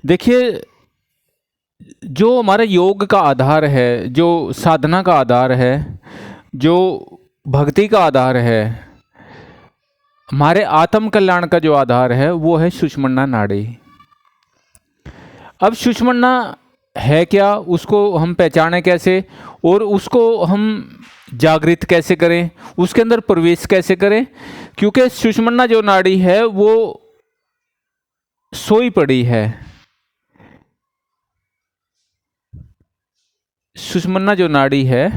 देखिए, जो हमारा योग का आधार है, जो साधना का आधार है, जो भक्ति का आधार है, हमारे आत्म कल्याण का जो आधार है वो है सुषुम्ना नाड़ी। अब सुषुम्ना है क्या, उसको हम पहचाने कैसे और उसको हम जागृत कैसे करें, उसके अंदर प्रवेश कैसे करें? क्योंकि सुषुम्ना जो नाड़ी है वो सोई पड़ी है। सुषुम्ना जो नाड़ी है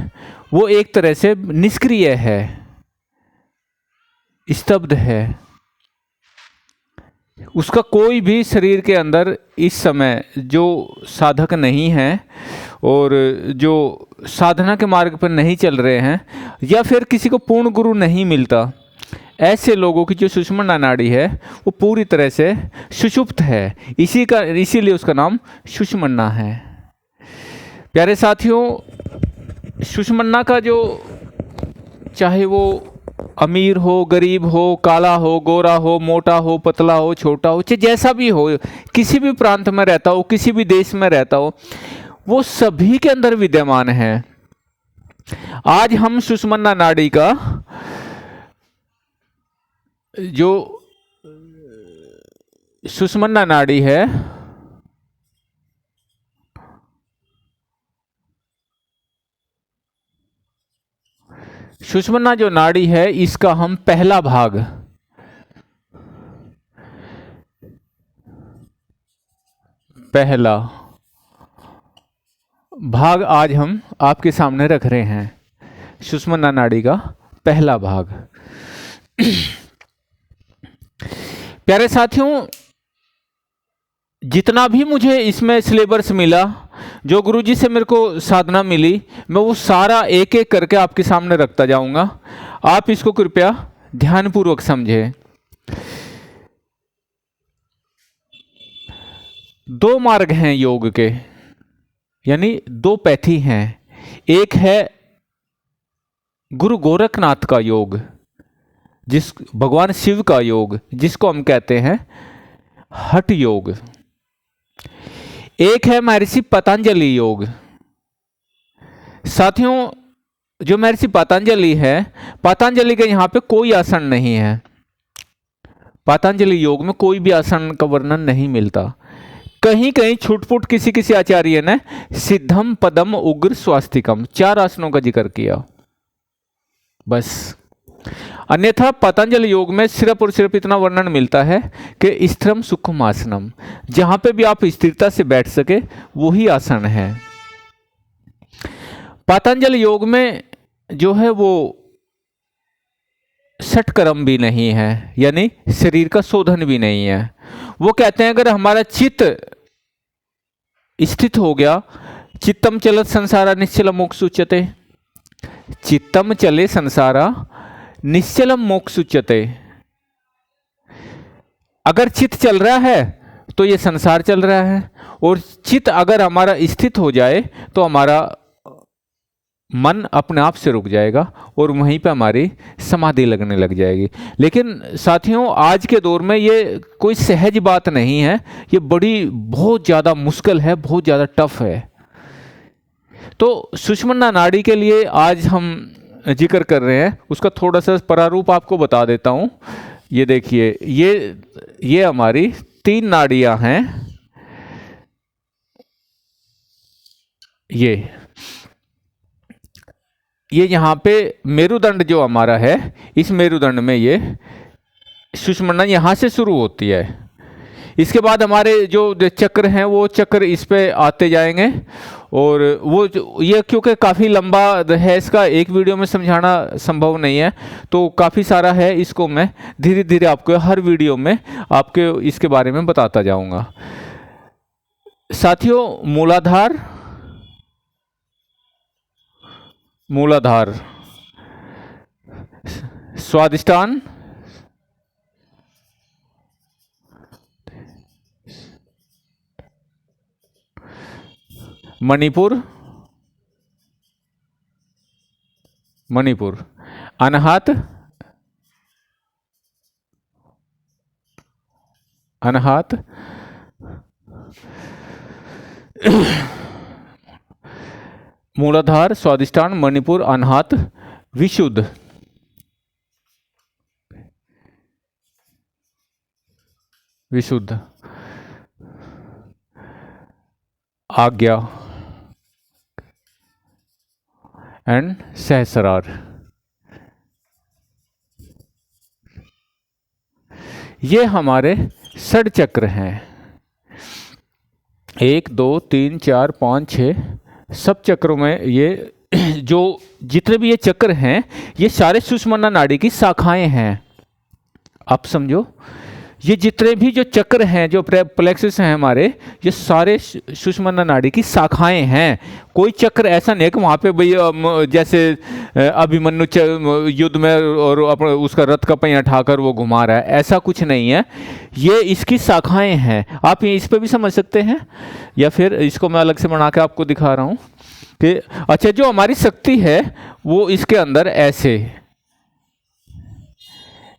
वो एक तरह से निष्क्रिय है, स्तब्ध है। उसका कोई भी शरीर के अंदर इस समय जो साधक नहीं है और जो साधना के मार्ग पर नहीं चल रहे हैं या फिर किसी को पूर्ण गुरु नहीं मिलता, ऐसे लोगों की जो सुषुम्ना नाड़ी है वो पूरी तरह से सुषुप्त है। इसीलिए उसका नाम सुषुम्ना है। प्यारे साथियों, सुषुम्ना का जो, चाहे वो अमीर हो, गरीब हो, काला हो, गोरा हो, मोटा हो, पतला हो, छोटा हो, चाहे जैसा भी हो, किसी भी प्रांत में रहता हो, किसी भी देश में रहता हो, वो सभी के अंदर विद्यमान है। आज हम सुषुम्ना नाड़ी का जो सुषुम्ना नाड़ी है सुषुम्ना जो नाड़ी है इसका हम पहला भाग आज हम आपके सामने रख रहे हैं। सुषुम्ना नाड़ी का पहला भाग। प्यारे साथियों, जितना भी मुझे इसमें सिलेबस मिला, जो गुरुजी से मेरे को साधना मिली, मैं वो सारा एक एक करके आपके सामने रखता जाऊंगा। आप इसको कृपया ध्यानपूर्वक समझें। दो मार्ग हैं योग के, यानी दो पैथी हैं। एक है गुरु गोरखनाथ का योग, जिस भगवान शिव का योग, जिसको हम कहते हैं हठ योग। एक है महर्षि पतंजलि योग। साथियों, जो महर्षि पतंजलि है, पतंजलि के यहां पे कोई आसन नहीं है। पतंजलि योग में कोई भी आसन का वर्णन नहीं मिलता। कहीं कहीं छुटपुट किसी किसी आचार्य ने सिद्धम, पदम, उग्र, स्वास्तिकम 4 आसनों का जिक्र किया, बस। अन्यथा पतंजलि योग में सिर्फ और सिर्फ इतना वर्णन मिलता है कि स्थिरम सुखम आसनम, जहां पे भी आप स्थिरता से बैठ सके वही आसन है। पतंजलि योग में जो है वो षटकर्म भी नहीं है, यानी शरीर का शोधन भी नहीं है। वो कहते हैं अगर हमारा चित्त स्थित हो गया, चित्तम चलत संसारा निश्चलम मोक्ष उच्यते, चित्तम चले संसारा निश्चलम मोक्ष उच्यते। अगर चित्त चल रहा है तो ये संसार चल रहा है, और चित्त अगर हमारा स्थित हो जाए तो हमारा मन अपने आप से रुक जाएगा और वहीं पे हमारी समाधि लगने लग जाएगी। लेकिन साथियों, आज के दौर में ये कोई सहज बात नहीं है, ये बहुत ज़्यादा मुश्किल है, बहुत ज़्यादा टफ है। तो सुषुम्ना नाड़ी के लिए आज हम जिक्र कर रहे हैं, उसका थोड़ा सा प्रारूप आपको बता देता हूँ। ये देखिए, ये हमारी 3 नाड़ियाँ हैं। ये यहाँ पे मेरुदंड जो हमारा है, इस मेरुदंड में ये सुषुम्ना यहाँ से शुरू होती है। इसके बाद हमारे जो चक्र हैं वो चक्र इस पे आते जाएंगे, और वो ये क्योंकि काफ़ी लंबा है, इसका एक वीडियो में समझाना संभव नहीं है, तो काफ़ी सारा है, इसको मैं धीरे धीरे आपको हर वीडियो में आपके इसके बारे में बताता जाऊंगा। साथियों, मूलाधार, स्वादिष्टान, मणिपुर, अनाहत, मूलाधार, स्वादिष्ठान, मणिपुर, अनाहत, विशुद्ध। विशुद्ध, आज्ञा एंड सहस्रार। ये हमारे षड चक्र हैं। 1 2 3 4 5 6 सब चक्रों में ये जो जितने भी ये चक्र हैं ये सारे सुषुम्ना नाड़ी की शाखाएं हैं। आप समझो, ये जितने भी जो चक्र हैं, जो प्लेक्सस हैं हमारे, ये सारे सुषुम्ना नाड़ी की शाखाएं हैं। कोई चक्र ऐसा नहीं है कि वहाँ पे भाई जैसे अभिमन्यु युद्ध में और अपने उसका रथ का पहिया उठाकर वो घुमा रहा है, ऐसा कुछ नहीं है। ये इसकी शाखाएं हैं। आप ये इस पे भी समझ सकते हैं, या फिर इसको मैं अलग से बना के आपको दिखा रहा हूँ कि अच्छा, जो हमारी शक्ति है वो इसके अंदर ऐसे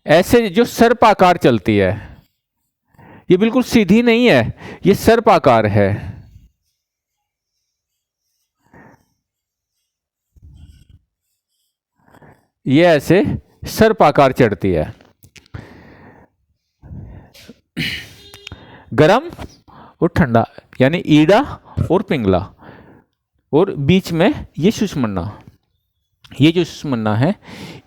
ऐसे जो सर्पाकार चलती है। ये बिल्कुल सीधी नहीं है, ये सर्पाकार है। ये ऐसे सर्पाकार चढ़ती है। गरम और ठंडा, यानी ईड़ा और पिंगला, और बीच में ये सुषुम्ना। ये जो सुषुम्ना है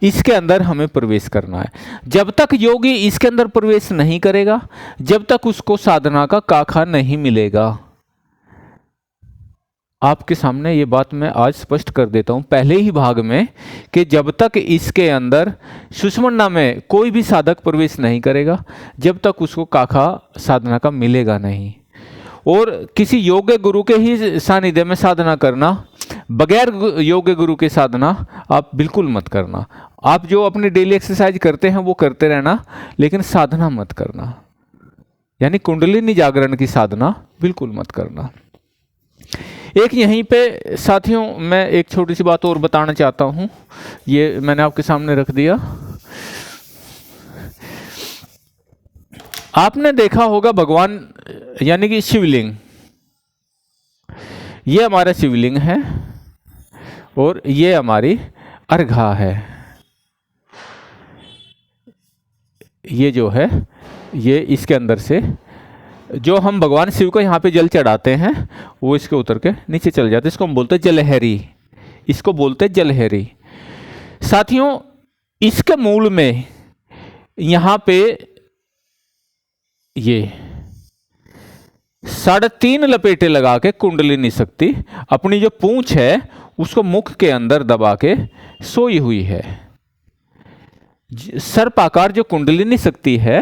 इसके अंदर हमें प्रवेश करना है। जब तक योगी इसके अंदर प्रवेश नहीं करेगा, जब तक उसको साधना का काखा नहीं मिलेगा। आपके सामने ये बात मैं आज स्पष्ट कर देता हूं पहले ही भाग में कि जब तक इसके अंदर सुषुम्ना में कोई भी साधक प्रवेश नहीं करेगा, जब तक उसको काखा साधना का मिलेगा नहीं। और किसी योग्य गुरु के ही सानिध्य में साधना करना, बगैर योग्य गुरु के साधना आप बिल्कुल मत करना। आप जो अपनी डेली एक्सरसाइज करते हैं वो करते रहना, लेकिन साधना मत करना, यानी कुंडलिनी जागरण की साधना बिल्कुल मत करना। एक यहीं पे साथियों मैं एक छोटी सी बात और बताना चाहता हूँ, ये मैंने आपके सामने रख दिया। आपने देखा होगा भगवान यानी कि शिवलिंग, ये हमारा शिवलिंग है और ये हमारी अर्घा है। ये जो है ये इसके अंदर से जो हम भगवान शिव को यहाँ पे जल चढ़ाते हैं वो इसके उतर के नीचे चल जाते हैं। इसको हम बोलते हैं जलहरी, इसको बोलते हैं जलहरी। साथियों इसके मूल में यहाँ पे ये 3.5 लपेटे लगा के कुंडलिनी शक्ति अपनी जो पूंछ है उसको मुख के अंदर दबा के सोई हुई है। सर्पाकार जो कुंडलिनी शक्ति है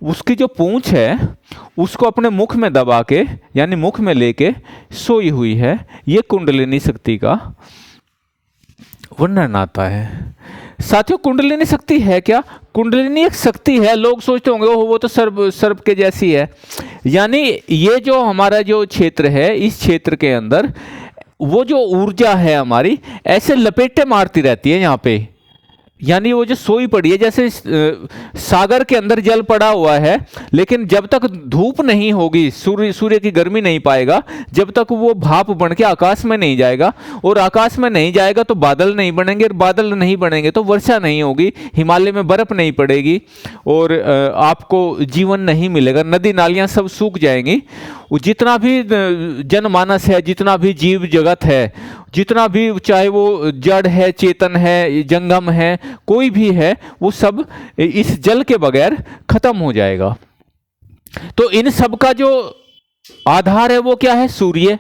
उसकी जो पूंछ है उसको अपने मुख में दबा के यानी मुख में लेके सोई हुई है। ये कुंडलिनी शक्ति का वर्णन आता है। साथियों कुंडलिनी शक्ति है क्या? कुंडलिनी एक शक्ति है। लोग सोचते होंगे वो तो सर्प के जैसी है, यानी ये जो हमारा जो क्षेत्र है इस क्षेत्र के अंदर वो जो ऊर्जा है हमारी ऐसे लपेटे मारती रहती है यहाँ पे, यानी वो जो सोई पड़ी है जैसे सागर के अंदर जल पड़ा हुआ है, लेकिन जब तक धूप नहीं होगी, सूर्य की गर्मी नहीं पाएगा, जब तक वो भाप बन के आकाश में नहीं जाएगा, और आकाश में नहीं जाएगा तो बादल नहीं बनेंगे, और बादल नहीं बनेंगे तो वर्षा नहीं होगी, हिमालय में बर्फ नहीं पड़ेगी, और आपको जीवन नहीं मिलेगा, नदी नालियाँ सब सूख जाएंगी। जितना भी जनमानस है, जितना भी जीव जगत है, जितना भी चाहे वो जड़ है, चेतन है, जंगम है, कोई भी है, वो सब इस जल के बगैर खत्म हो जाएगा। तो इन सब का जो आधार है वो क्या है? सूर्य।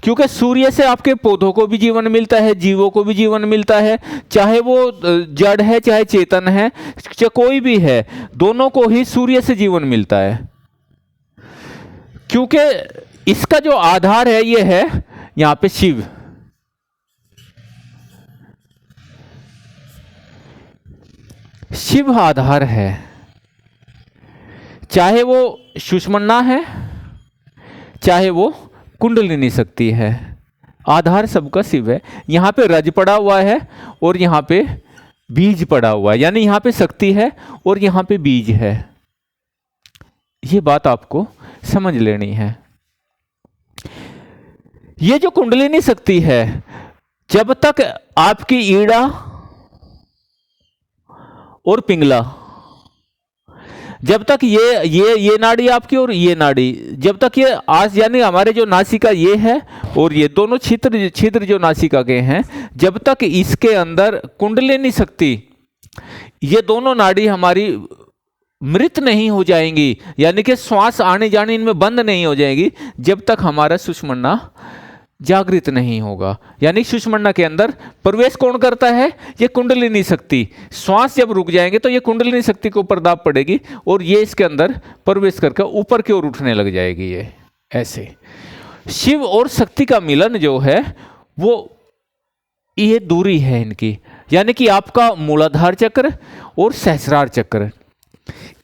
क्योंकि सूर्य से आपके पौधों को भी जीवन मिलता है, जीवों को भी जीवन मिलता है, चाहे वो जड़ है चाहे चेतन है, चाहे कोई भी है, दोनों को ही सूर्य से जीवन मिलता है। क्योंकि इसका जो आधार है ये है यहां पे शिव। शिव आधार है, चाहे वो सुषुम्ना है चाहे वो कुंडलिनी शक्ति है, आधार सबका शिव है। यहां पे रज पड़ा हुआ है और यहां पे बीज पड़ा हुआ है, यानी यहां पे शक्ति है और यहां पे बीज है। ये बात आपको समझ लेनी है। ये जो कुंडलिनी शक्ति है, जब तक आपकी ईड़ा और पिंगला, जब तक ये नाड़ी आपकी और ये नाड़ी, जब तक ये आज यानी हमारे जो नासिका ये है और ये दोनों छिद्र जो नासिका के हैं, जब तक इसके अंदर कुंडलिनी शक्ति, ये दोनों नाड़ी हमारी मृत नहीं हो जाएंगी, यानी कि श्वास आने जाने इनमें बंद नहीं हो जाएगी, जब तक हमारा सुषुम्ना जागृत नहीं होगा। यानी सुषुम्ना के अंदर प्रवेश कौन करता है? ये कुंडलिनी शक्ति। श्वास जब रुक जाएंगे तो ये कुंडलिनी शक्ति के ऊपर दाब पड़ेगी और ये इसके अंदर प्रवेश करके ऊपर की ओर उठने लग जाएगी। ये ऐसे शिव और शक्ति का मिलन जो है वो ये दूरी है इनकी, यानी कि आपका मूलाधार चक्र और सहस्रार चक्र,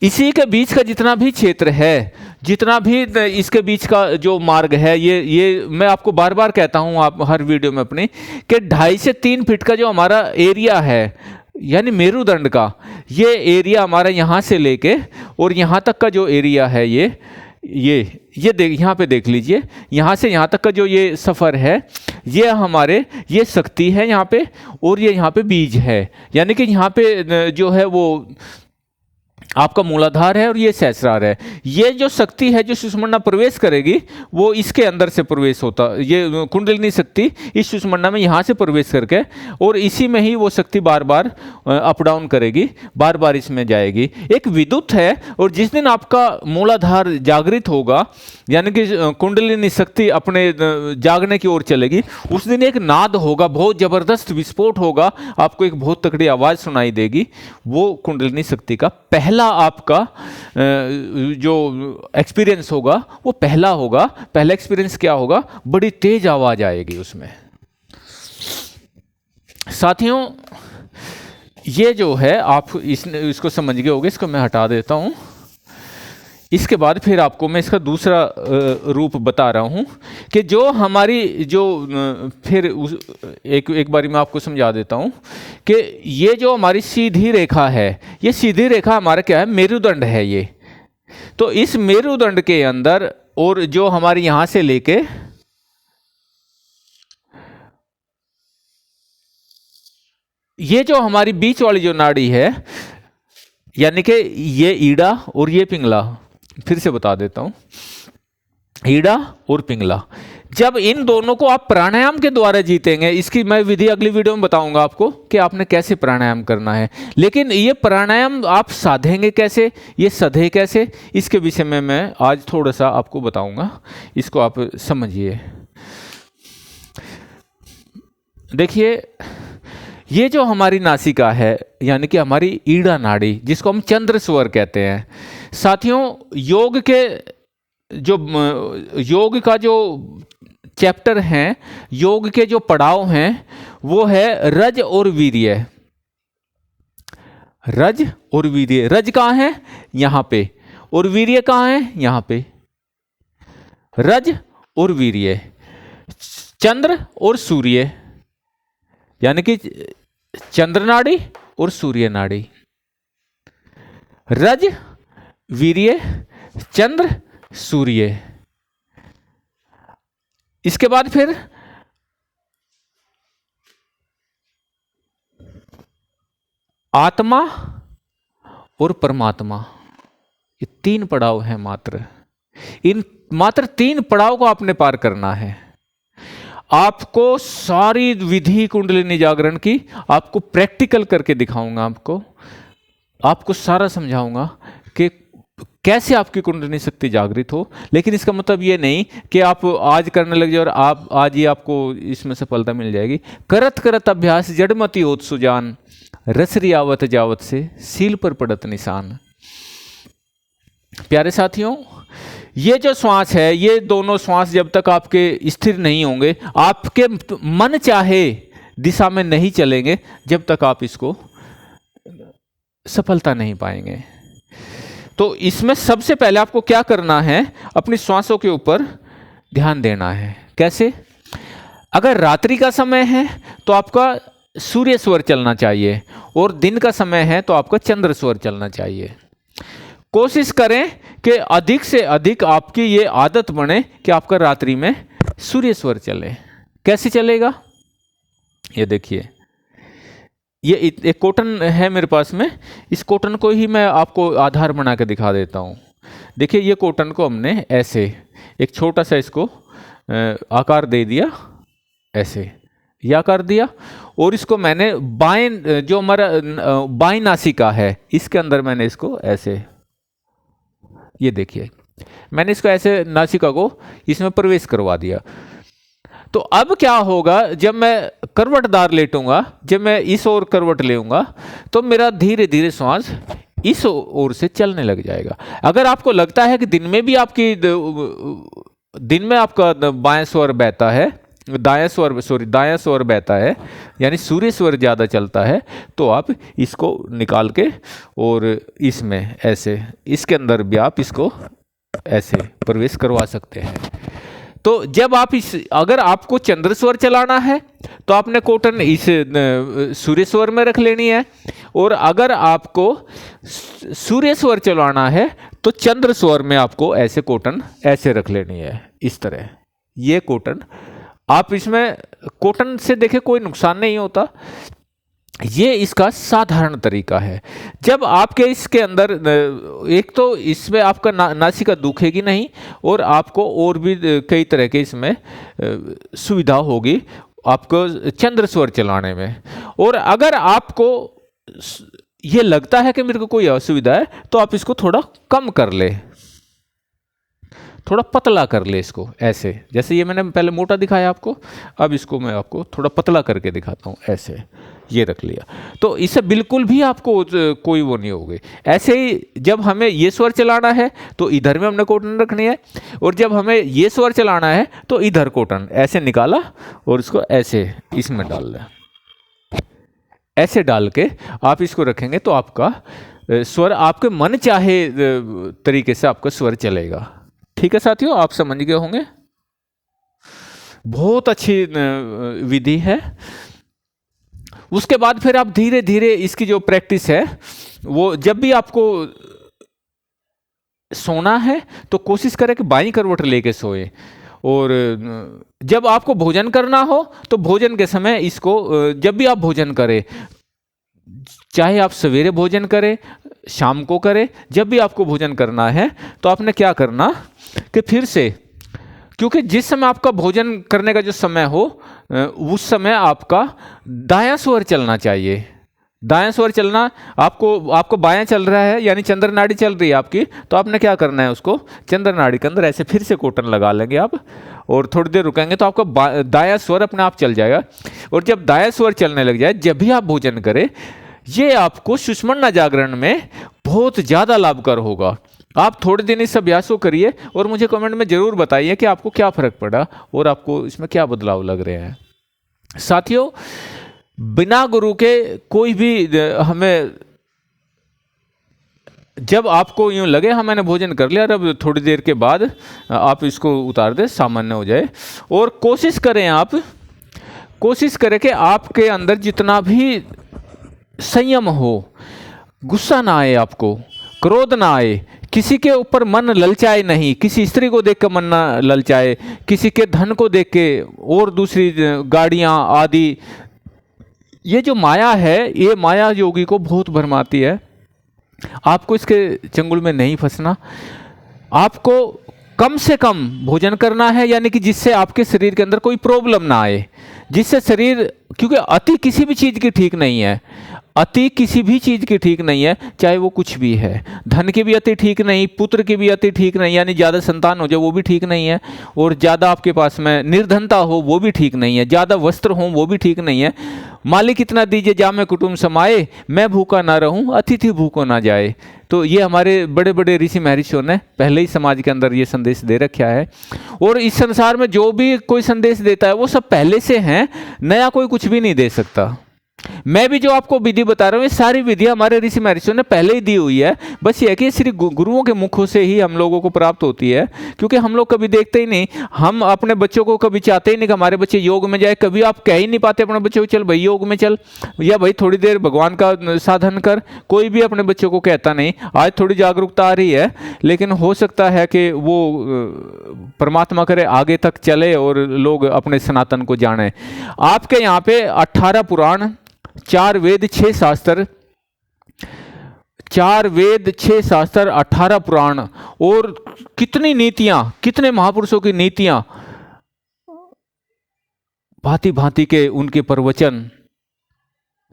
इसी के बीच का जितना भी क्षेत्र है, जितना भी इसके बीच का जो मार्ग है, ये मैं आपको बार बार कहता हूं आप हर वीडियो में अपनी, कि 2.5 से 3 फीट का जो हमारा एरिया है, यानी मेरुदंड का ये एरिया हमारा यहाँ से लेके और यहाँ तक का जो एरिया है, ये देख, यहाँ पे देख लीजिए, यहाँ से यहाँ तक का जो ये सफ़र है, ये हमारे ये शक्ति है यहाँ पे, और ये यहाँ पे बीज है, यानी कि यहाँ पे जो है वो आपका मूलाधार है और ये सहस्रार है। ये जो शक्ति है जो सुषुम्ना प्रवेश करेगी वो इसके अंदर से प्रवेश होता, ये कुंडलिनी शक्ति इस सुषुम्ना में यहाँ से प्रवेश करके और इसी में ही वो शक्ति बार बार अप डाउन करेगी, बार बार इसमें जाएगी। एक विद्युत है, और जिस दिन आपका मूलाधार जागृत होगा, यानी कि कुंडलिनी शक्ति अपने जागने की ओर चलेगी, उस दिन एक नाद होगा, बहुत जबरदस्त विस्फोट होगा, आपको एक बहुत तगड़ी आवाज़ सुनाई देगी। वो कुंडलिनी शक्ति का पहला आपका जो एक्सपीरियंस होगा वो पहला होगा। पहला एक्सपीरियंस क्या होगा? बड़ी तेज आवाज आएगी उसमें। साथियों, ये जो है आप इसको समझ गए होंगे, इसको मैं हटा देता हूं। इसके बाद फिर आपको मैं इसका दूसरा रूप बता रहा हूं कि जो हमारी जो फिर एक बारी मैं आपको समझा देता हूं कि ये जो हमारी सीधी रेखा है, ये सीधी रेखा हमारा क्या है? मेरुदंड है ये। तो इस मेरुदंड के अंदर और जो हमारी यहां से लेके ये जो हमारी बीच वाली जो नाड़ी है, यानी कि ये ईड़ा और ये पिंगला, फिर से बता देता हूं, ईड़ा और पिंगला, जब इन दोनों को आप प्राणायाम के द्वारा जीतेंगे, इसकी मैं विधि अगली वीडियो में बताऊंगा आपको कि आपने कैसे प्राणायाम करना है। लेकिन ये प्राणायाम आप साधेंगे कैसे, ये सधे कैसे, इसके विषय में मैं आज थोड़ा सा आपको बताऊंगा, इसको आप समझिए। देखिए, ये जो हमारी नासिका है, यानी कि हमारी ईड़ा नाड़ी, जिसको हम चंद्र स्वर कहते हैं। साथियों, योग का जो चैप्टर हैं, योग के जो पड़ाव हैं, वो है रज और वीर्य। रज और वीर्य, रज कहाँ है? यहाँ पे, और वीर्य कहाँ है? यहाँ पे। रज और वीर्य, चंद्र और सूर्य, यानी कि चंद्र नाड़ी और सूर्य नाड़ी। रज, वीर्य, चंद्र, सूर्य। इसके बाद फिर आत्मा और परमात्मा, ये 3 पड़ाव हैं मात्र। इन मात्र 3 पड़ाव को आपने पार करना है। आपको सारी विधि कुंडलिनी जागरण की आपको प्रैक्टिकल करके दिखाऊंगा, आपको सारा समझाऊंगा कि कैसे आपकी कुंडलिनी शक्ति जागृत हो। लेकिन इसका मतलब ये नहीं कि आप आज करने लग जाए और आप आज ही आपको इसमें सफलता मिल जाएगी। करत करत अभ्यास जड़मती होत सुजान, रसरी आवत जावत से सील पर पड़त निशान। प्यारे साथियों, ये जो श्वास है, ये दोनों श्वास जब तक आपके स्थिर नहीं होंगे, आपके मन चाहे दिशा में नहीं चलेंगे, जब तक आप इसको सफलता नहीं पाएंगे। तो इसमें सबसे पहले आपको क्या करना है? अपनी श्वासों के ऊपर ध्यान देना है। कैसे? अगर रात्रि का समय है तो आपका सूर्य स्वर चलना चाहिए, और दिन का समय है तो आपका चंद्र स्वर चलना चाहिए। कोशिश करें कि अधिक से अधिक आपकी ये आदत बने कि आपका रात्रि में सूर्य स्वर चले। कैसे चलेगा? ये देखिए, ये एक कॉटन है मेरे पास में, इस कॉटन को ही मैं आपको आधार बना के दिखा देता हूँ। देखिए, ये कॉटन को हमने ऐसे एक छोटा सा इसको आकार दे दिया, ऐसे ये आकार दिया, और इसको मैंने बाएं, जो हमारा बाएं नासिका है, इसके अंदर मैंने इसको ऐसे, ये देखिए मैंने इसको ऐसे नासिका को इसमें प्रवेश करवा दिया। तो अब क्या होगा, जब मैं करवटदार लेटूंगा, जब मैं इस ओर करवट लेऊंगा, तो मेरा धीरे धीरे श्वास इस ओर से चलने लग जाएगा। अगर आपको लगता है कि दिन में आपका बाएं स्वर बहता है, दायां स्वर बहता है, यानी सूर्य स्वर ज़्यादा चलता है, तो आप इसको निकाल के और इसमें ऐसे, इसके अंदर भी आप इसको ऐसे प्रवेश करवा सकते हैं। तो जब आप अगर आपको चंद्र स्वर चलाना है तो आपने कॉटन इस सूर्य स्वर में रख लेनी है, और अगर आपको सूर्य स्वर चलाना है तो चंद्र स्वर में आपको ऐसे कॉटन ऐसे रख लेनी है, इस तरह। ये कॉटन आप इसमें, कॉटन से देखें कोई नुकसान नहीं होता, ये इसका साधारण तरीका है। जब आपके इसके अंदर, एक तो इसमें आपका नासिका दुखेगी नहीं, और आपको और भी कई तरह के इसमें सुविधा होगी आपको चंद्र स्वर चलाने में। और अगर आपको ये लगता है कि मेरे को कोई असुविधा है, तो आप इसको थोड़ा कम कर ले, थोड़ा पतला कर ले इसको, ऐसे। जैसे ये मैंने पहले मोटा दिखाया आपको, अब इसको मैं आपको थोड़ा पतला करके दिखाता हूँ, ऐसे ये रख लिया। तो इससे बिल्कुल भी आपको कोई वो नहीं होगी। ऐसे ही जब हमें ये स्वर चलाना है तो इधर में हमने कॉटन रखनी है, और जब हमें ये स्वर चलाना है तो इधर कॉटन ऐसे निकाला और इसको ऐसे इसमें डाल दें। ऐसे डाल के आप इसको रखेंगे तो आपका स्वर आपके मन चाहे तरीके से आपका स्वर चलेगा। ठीक है साथियों, आप समझ गए होंगे। बहुत अच्छी विधि है। उसके बाद फिर आप धीरे धीरे इसकी जो प्रैक्टिस है, वो जब भी आपको सोना है तो कोशिश करें कि बाईं करवट लेके सोए, और जब आपको भोजन करना हो तो भोजन के समय इसको, जब भी आप भोजन करें, चाहे आप सवेरे भोजन करें, शाम को करें, जब भी आपको भोजन करना है तो आपने क्या करना कि फिर से, क्योंकि जिस समय आपका भोजन करने का जो समय हो, उस समय आपका दायां स्वर चलना चाहिए। दायां स्वर चलना, आपको बायां चल रहा है, यानी चंद्र नाड़ी चल रही है आपकी, तो आपने क्या करना है, उसको चंद्र नाड़ी के अंदर ऐसे फिर से कॉटन लगा लेंगे आप, और थोड़ी देर रुकेंगे तो आपका दायां स्वर अपने आप चल जाएगा। और जब दायां स्वर चलने लग जाए, जब भी आप भोजन करें, ये आपको सुषुम्ना जागरण में बहुत ज़्यादा लाभकर होगा। आप थोड़े दिन इस अभ्यास को करिए और मुझे कमेंट में ज़रूर बताइए कि आपको क्या फ़र्क पड़ा और आपको इसमें क्या बदलाव लग रहे हैं। साथियों, बिना गुरु के कोई भी हमें, जब आपको यूँ लगे हाँ मैंने भोजन कर लिया, और अब थोड़ी देर के बाद आप इसको उतार दें, सामान्य हो जाए। और कोशिश करें कि आपके अंदर जितना भी संयम हो, गुस्सा ना आए, आपको क्रोध ना आए, किसी के ऊपर मन ललचाए नहीं, किसी स्त्री को देख कर मन ना ललचाए, किसी के धन को देख के, और दूसरी गाड़ियाँ आदि। ये जो माया है, ये माया योगी को बहुत भरमाती है। आपको इसके चंगुल में नहीं फंसना। आपको कम से कम भोजन करना है, यानी कि जिससे आपके शरीर के अंदर कोई प्रॉब्लम ना आए, जिससे शरीर, क्योंकि अति किसी भी चीज़ की ठीक नहीं है, अति किसी भी चीज़ की ठीक नहीं है, चाहे वो कुछ भी है। धन की भी अति ठीक नहीं, पुत्र की भी अति ठीक नहीं, यानी ज़्यादा संतान हो जाए वो भी ठीक नहीं है, और ज़्यादा आपके पास में निर्धनता हो वो भी ठीक नहीं है, ज़्यादा वस्त्र हो वो भी ठीक नहीं है। मालिक इतना दीजिए जामे कुटुंब समाए, मैं भूखा ना रहूं अतिथि भूखो ना जाए। तो ये हमारे बड़े बड़े ऋषि महर्षियों ने पहले ही समाज के अंदर ये संदेश दे रखा है। और इस संसार में जो भी कोई संदेश देता है वो सब पहले से हैं, नया कोई कुछ भी नहीं दे सकता। मैं भी जो आपको विधि बता रहा हूँ, ये सारी विधि हमारे ऋषि महर्षियों ने पहले ही दी हुई है। बस ये है कि श्री गुरुओं के मुखों से ही हम लोगों को प्राप्त होती है, क्योंकि हम लोग कभी देखते ही नहीं। हम अपने बच्चों को कभी चाहते ही नहीं कि हमारे बच्चे योग में जाए। कभी आप कह ही नहीं पाते अपने बच्चों को चल भाई योग में चल, या भाई थोड़ी देर भगवान का साधन कर। कोई भी अपने बच्चों को कहता नहीं। आज थोड़ी जागरूकता आ रही है, लेकिन हो सकता है कि वो परमात्मा करे आगे तक चले और लोग अपने सनातन को जाने। आपके यहाँ पे 18 पुराण, 4 वेद, 6 शास्त्र, 4 वेद, 6 शास्त्र, 18 पुराण, और कितनी नीतियां, कितने महापुरुषों की नीतियां, भांति भांति के उनके प्रवचन,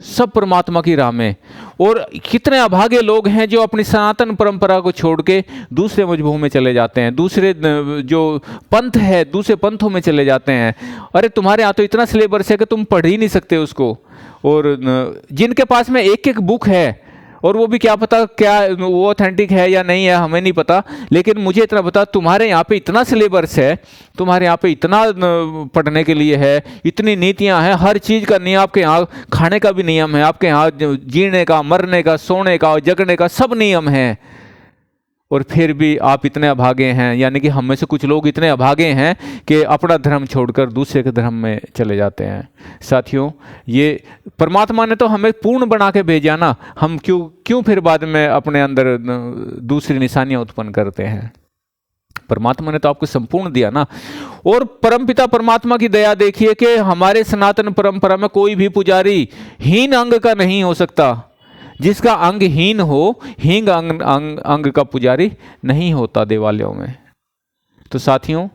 सब परमात्मा की राह में। और कितने अभागे लोग हैं जो अपनी सनातन परंपरा को छोड़ के दूसरे मजहबों में चले जाते हैं, दूसरे जो पंथ है दूसरे पंथों में चले जाते हैं। अरे तुम्हारे यहाँ तो इतना सिलेबस है कि तुम पढ़ ही नहीं सकते उसको। और जिनके पास में एक एक बुक है, और वो भी क्या पता क्या वो ऑथेंटिक है या नहीं है, हमें नहीं पता, लेकिन मुझे इतना पता तुम्हारे यहाँ पे इतना सिलेबस है, तुम्हारे यहाँ पे इतना पढ़ने के लिए है, इतनी नीतियाँ हैं, हर चीज़ का नियम। आपके यहाँ खाने का भी नियम है, आपके यहाँ जीने का, मरने का, सोने का, जगने का सब नियम है, और फिर भी आप इतने अभागे हैं। यानी कि हम में से कुछ लोग इतने अभागे हैं कि अपना धर्म छोड़कर दूसरे के धर्म में चले जाते हैं। साथियों, ये परमात्मा ने तो हमें पूर्ण बना के भेजा ना, हम क्यों फिर बाद में अपने अंदर दूसरी निशानियां उत्पन्न करते हैं। परमात्मा ने तो आपको संपूर्ण दिया ना। और परमपिता परमात्मा की दया देखिए कि हमारे सनातन परंपरा में कोई भी पुजारी हीन अंग का नहीं हो सकता। जिसका अंग हीन हो, हींग अंग का पुजारी नहीं होता देवालयों में। तो साथियों,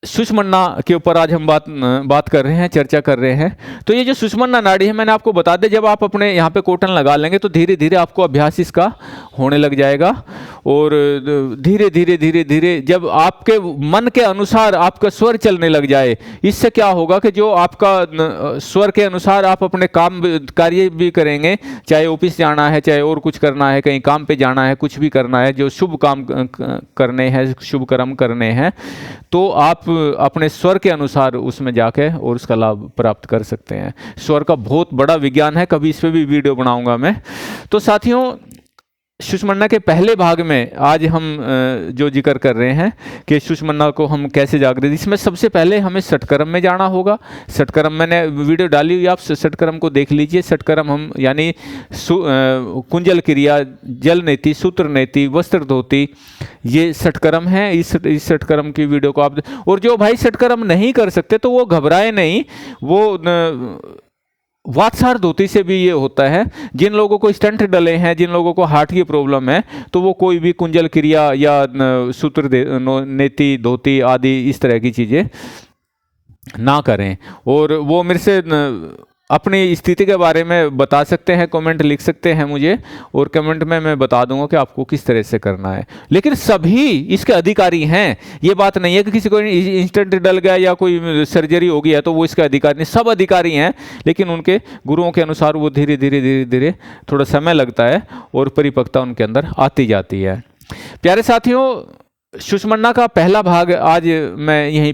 सुषुम्ना के ऊपर आज हम बात कर रहे हैं, चर्चा कर रहे हैं। तो ये जो सुषुम्ना नाड़ी है, मैंने आपको बता दिया, जब आप अपने यहाँ पे कोटन लगा लेंगे तो धीरे धीरे आपको अभ्यास इसका होने लग जाएगा। और धीरे धीरे धीरे धीरे जब आपके मन के अनुसार आपका स्वर चलने लग जाए, इससे क्या होगा कि जो आपका स्वर के अनुसार आप अपने काम कार्य भी करेंगे, चाहे ऑफिस जाना है, चाहे और कुछ करना है, कहीं काम पे जाना है, कुछ भी करना है, जो शुभ काम करने हैं, शुभ कर्म करने हैं, तो आप अपने स्वर के अनुसार उसमें जाके और उसका लाभ प्राप्त कर सकते हैं। स्वर का बहुत बड़ा विज्ञान है, कभी इस पे भी वीडियो बनाऊंगा मैं। तो साथियों, सुषुम्ना के पहले भाग में आज हम जो जिक्र कर रहे हैं कि सुषुम्ना को हम कैसे जागृत, इसमें सबसे पहले हमें षटकर्म में जाना होगा। षटकर्म मैंने वीडियो डाली हुई, आप षटकर्म को देख लीजिए। षटकर्म हम यानी कुंजल क्रिया, जल नेति, सूत्र नेति, वस्त्र धोती, ये षटकर्म है। इस षटकर्म की वीडियो को आप, और जो भाई षटकर्म नहीं कर सकते तो वो घबराए नहीं, वो वात्सार धोती से भी ये होता है। जिन लोगों को स्टंट डले हैं, जिन लोगों को हार्ट की प्रॉब्लम है, तो वो कोई भी कुंजल क्रिया या सूत्र नेति, धोती आदि इस तरह की चीज़ें ना करें। और वो मेरे से अपनी स्थिति के बारे में बता सकते हैं, कमेंट लिख सकते हैं मुझे, और कमेंट में मैं बता दूंगा कि आपको किस तरह से करना है। लेकिन सभी इसके अधिकारी हैं, ये बात नहीं है कि किसी को इंस्टेंट डल गया या कोई सर्जरी हो गई है तो वो इसके अधिकारी नहीं, सब अधिकारी हैं, लेकिन उनके गुरुओं के अनुसार वो धीरे धीरे धीरे धीरे थोड़ा समय लगता है और परिपक्वता उनके अंदर आती जाती है। प्यारे साथियों, सुषुम्ना का पहला भाग आज मैं यहीं